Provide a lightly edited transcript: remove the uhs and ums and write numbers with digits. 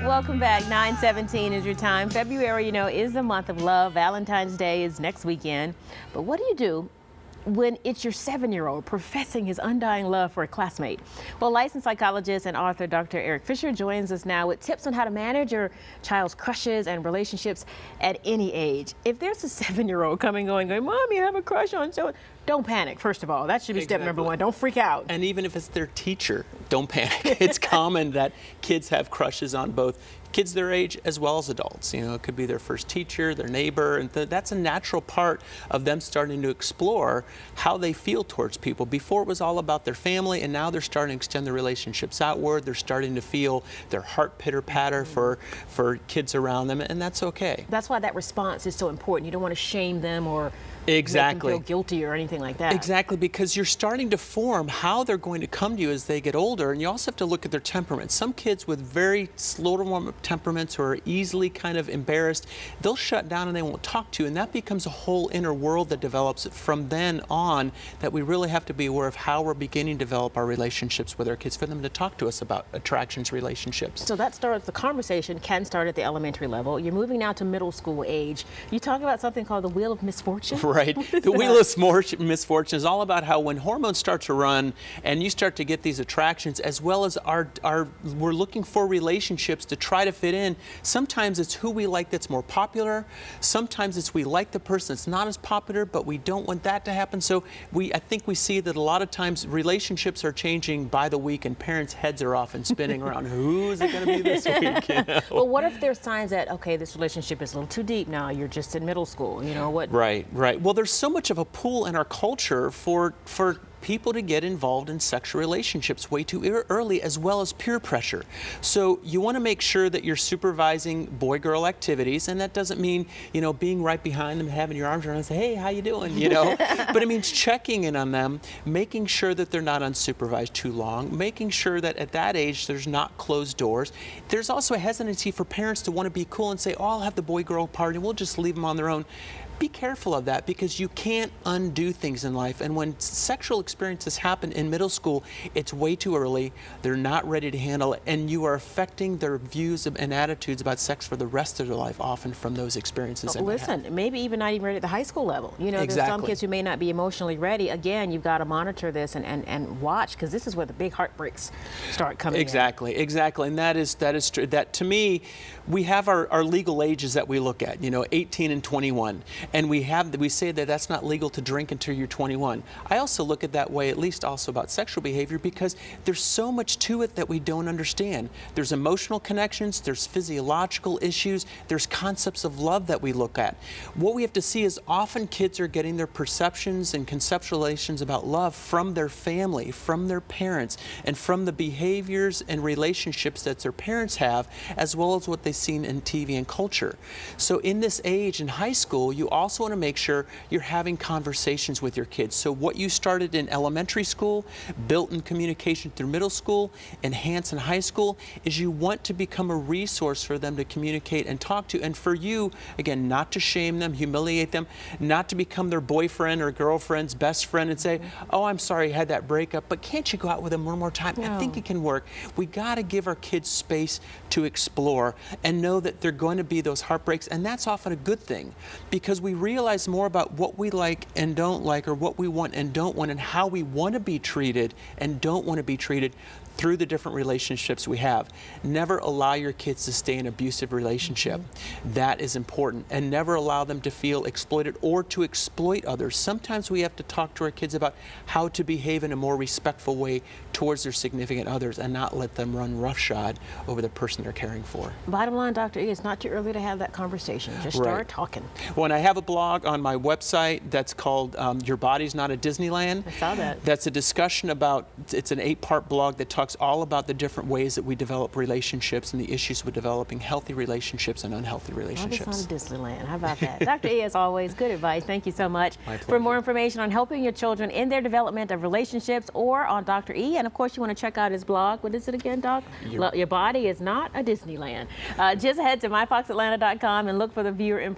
Welcome back. 9/17 is your time. February, is the month of love. Valentine's Day is next weekend. But what do you do when it's your 7-year-old professing his undying love for a classmate? Well, licensed psychologist and author Dr. Erik Fischer joins us now with tips on how to manage your child's crushes and relationships at any age. If there's a 7-year-old coming going, Mom, you have a crush on so, don't panic, first of all. That should be step number one. Don't freak out. And even if it's their teacher, don't panic. It's common that kids have crushes on both kids their age as well as adults. It could be their first teacher, their neighbor, and that's a natural part of them starting to explore how they feel towards people. Before it was all about their family, and now they're starting to extend their relationships outward. They're starting to feel their heart pitter-patter for kids around them, and that's okay. That's why that response is so important. You don't want to shame them or exactly make them feel guilty or anything like that. Exactly, because you're starting to form how they're going to come to you as they get older, and you also have to look at their temperament. Some kids with very slow to warm up temperaments who are easily kind of embarrassed, they'll shut down and they won't talk to you, and that becomes a whole inner world that develops from then on that we really have to be aware of how we're beginning to develop our relationships with our kids for them to talk to us about attractions, relationships. So that starts, the conversation can start at the elementary level. You're moving now to middle school age. You talk about something called the Wheel of Misfortune? Right. The Wheel of Misfortune is all about how when hormones start to run and you start to get these attractions, as well as we're looking for relationships to try to fit in. Sometimes it's who we like that's more popular. Sometimes it's we like the person that's not as popular, but we don't want that to happen. So I think we see that a lot of times relationships are changing by the week and parents' heads are often spinning around, who's it going to be this week? Well, what if there's signs that, okay, this relationship is a little too deep now, you're just in middle school, what? Right. Well, there's so much of a pool in our culture for people to get involved in sexual relationships way too early, as well as peer pressure. So you want to make sure that you're supervising boy-girl activities, and that doesn't mean, being right behind them, having your arms around and say, hey, how you doing, But it means checking in on them, making sure that they're not unsupervised too long, making sure that at that age there's not closed doors. There's also a hesitancy for parents to want to be cool and say, oh, I'll have the boy-girl party, we'll just leave them on their own. Be careful of that, because you can't undo things in life, and when sexual experiences happen in middle school, it's way too early. They're not ready to handle it, and you are affecting their views and attitudes about sex for the rest of their life, often from those experiences. Listen, maybe even not even ready at the high school level. There's some kids who may not be emotionally ready. Again, you've got to monitor this and watch, because this is where the big heartbreaks start coming in. Exactly, and that is true. That, to me, we have our legal ages that we look at, 18 and 21. And we say that that's not legal to drink until you're 21. I also look at that way, at least also about sexual behavior, because there's so much to it that we don't understand. There's emotional connections, there's physiological issues, there's concepts of love that we look at. What we have to see is often kids are getting their perceptions and conceptualizations about love from their family, from their parents, and from the behaviors and relationships that their parents have, as well as what they've seen in TV and culture. So in this age, in high school, you also want to make sure you're having conversations with your kids. So what you started in elementary school, built in communication through middle school, enhance in high school, is you want to become a resource for them to communicate and talk to. And for you, again, not to shame them, humiliate them, not to become their boyfriend or girlfriend's best friend and say, oh, I'm sorry I had that breakup, but can't you go out with them one more time? No. I think it can work. We got to give our kids space to explore and know that they're going to be those heartbreaks, and that's often a good thing, because we realize more about what we like and don't like, or what we want and don't want, and how we want to be treated and don't want to be treated through the different relationships we have. Never allow your kids to stay in an abusive relationship. That is important. And never allow them to feel exploited or to exploit others. Sometimes we have to talk to our kids about how to behave in a more respectful way towards their significant others, and not let them run roughshod over the person they're caring for. Bottom line, Dr. E, it's not too early to have that conversation. Just start talking. Well, and I have a blog on my website that's called Your Body's Not a Disneyland. I saw that. That's a discussion about, it's an 8-part blog that talks all about the different ways that we develop relationships and the issues with developing healthy relationships and unhealthy relationships. Well, it's not a Disneyland. How about that? Dr. E, as always, good advice. Thank you so much. My pleasure. For more information on helping your children in their development of relationships, or on Dr. E, and of course you want to check out his blog. What is it again, Doc? Your Body is Not a Disneyland. Just head to myfoxatlanta.com and look for the viewer information.